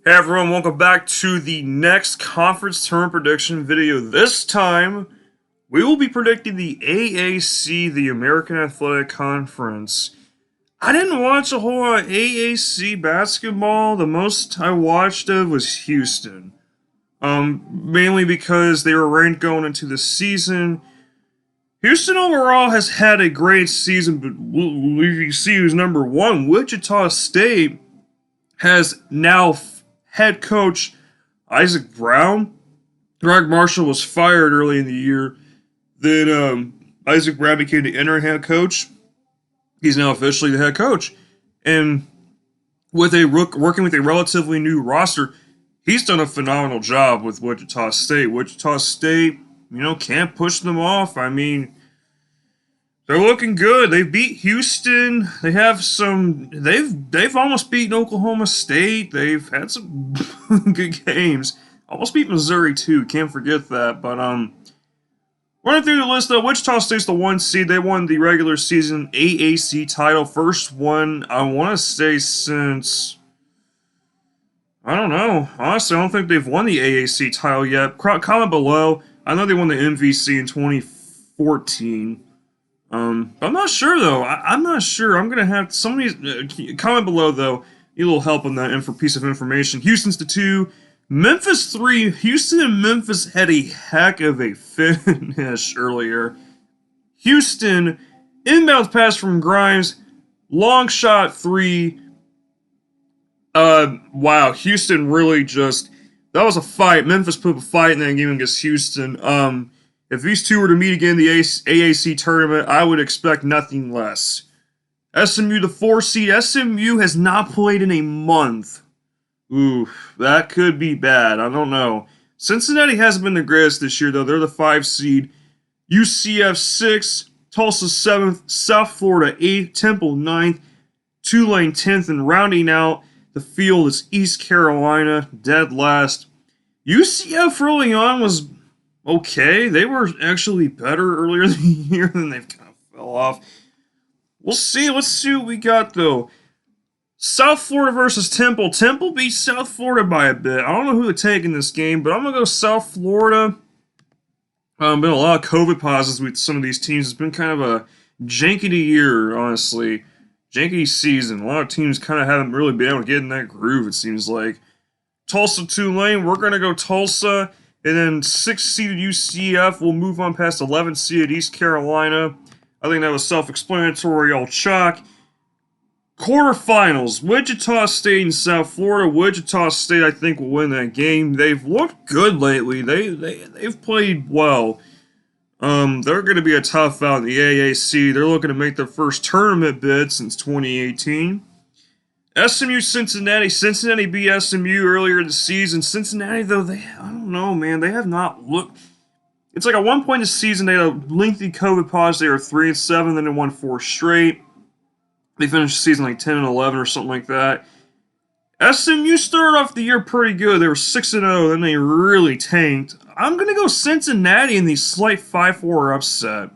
Hey everyone, welcome back to the next conference tournament prediction video. This time, we will be predicting the AAC, the American Athletic Conference. I didn't watch a whole lot of AAC basketball. The most I watched of was Houston. Mainly because they were ranked going into the season. Houston overall has had a great season, but you see who's number one. Wichita State has now head coach Isaac Brown. Greg Marshall was fired early in the year. Then Isaac Brown became the interim head coach. He's now officially the head coach. And working with a relatively new roster, he's done a phenomenal job with Wichita State. Wichita State, can't push them off. I mean, they're looking good. They beat Houston. They have some. They've almost beaten Oklahoma State. They've had some good games. Almost beat Missouri too. Can't forget that. But running through the list though, Wichita State's the 1 seed. They won the regular season AAC title, first one I want to say since I don't know. Honestly, I don't think they've won the AAC title yet. Comment below. I know they won the MVC in 2014. But I'm not sure though. I'm not sure. I'm gonna have somebody comment below though. Need a little help on that piece of information. Houston's the 2, Memphis 3. Houston and Memphis had a heck of a finish earlier. Houston inbounds pass from Grimes, long shot 3. Wow. Houston really that was a fight. Memphis put up a fight in that game against Houston. If these two were to meet again in the AAC tournament, I would expect nothing less. SMU, the 4 seed. SMU has not played in a month. Ooh, that could be bad. I don't know. Cincinnati hasn't been the greatest this year, though. They're the 5 seed. UCF 6, Tulsa 7th, South Florida 8th, Temple 9th, Tulane 10th, and rounding out the field is East Carolina, dead last. UCF early on was okay. They were actually better earlier in the year, then they've kind of fell off. We'll see. Let's see what we got, though. South Florida versus Temple. Temple beat South Florida by a bit. I don't know who to take in this game, but I'm going to go South Florida. Been a lot of COVID pauses with some of these teams. It's been kind of a janky year, honestly. Janky season. A lot of teams kind of haven't really been able to get in that groove, it seems like. Tulsa, Tulane. We're going to go Tulsa. And then 6-seeded UCF will move on past 11-seeded East Carolina. I think that was self-explanatory, all chalk. Quarterfinals, Wichita State and South Florida. Wichita State, I think, will win that game. They've looked good lately. They've played well. They're going to be a tough out in the AAC. They're looking to make their first tournament bid since 2018. SMU, Cincinnati. Cincinnati beat SMU earlier in the season. Cincinnati, though, I don't know, man. They have not looked. It's like at one point in the season, they had a lengthy COVID pause. They were 3-7, then they won 4 straight. They finished the season like 10-11 or something like that. SMU started off the year pretty good. They were 6-0, then they really tanked. I'm going to go Cincinnati in the slight 5-4 upset.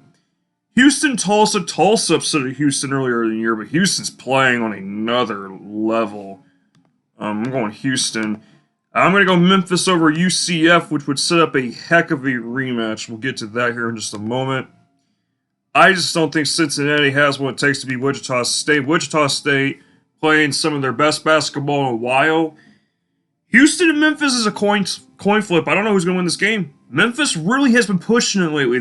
Houston, Tulsa. Tulsa upset Houston earlier in the year, but Houston's playing on another level. I'm going Houston. I'm going to go Memphis over UCF, which would set up a heck of a rematch. We'll get to that here in just a moment. I just don't think Cincinnati has what it takes to beat Wichita State. Wichita State playing some of their best basketball in a while. Houston and Memphis is a coin flip. I don't know who's going to win this game. Memphis really has been pushing it lately.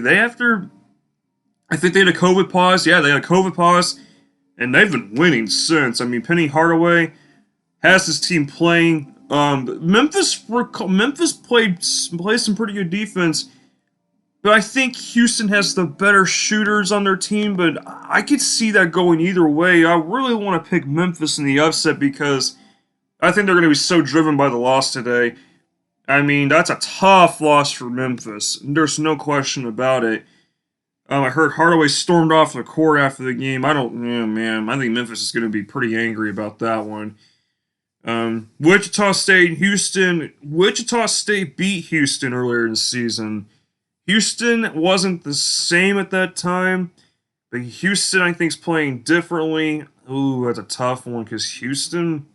I think they had a COVID pause. Yeah, they had a COVID pause, and they've been winning since. I mean, Penny Hardaway has his team playing. Memphis played some pretty good defense, but I think Houston has the better shooters on their team, but I could see that going either way. I really want to pick Memphis in the upset because I think they're going to be so driven by the loss today. I mean, that's a tough loss for Memphis. There's no question about it. I heard Hardaway stormed off the court after the game. I think Memphis is going to be pretty angry about that one. Wichita State, Houston. Wichita State beat Houston earlier in the season. Houston wasn't the same at that time, but Houston, I think, is playing differently. Ooh, that's a tough one because Houston,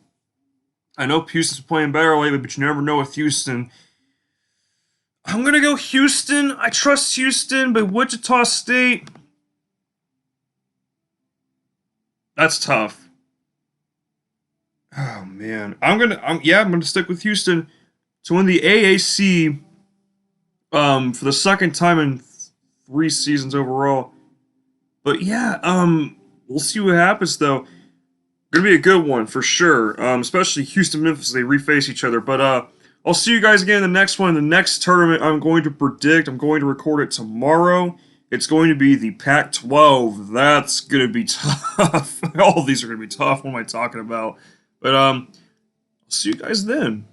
I know Houston's playing better lately, but you never know with Houston. I'm going to go Houston. I trust Houston, but Wichita State, that's tough. Oh man, I'm gonna stick with Houston to win the AAC for the second time in 3 seasons overall. But yeah, we'll see what happens though. Gonna be a good one for sure. Especially Houston, Memphis, they reface each other. But I'll see you guys again in the next one. The next tournament I'm going to predict. I'm going to record it tomorrow. It's going to be the Pac-12. That's gonna be tough. All of these are gonna be tough. What am I talking about? But I'll see you guys then.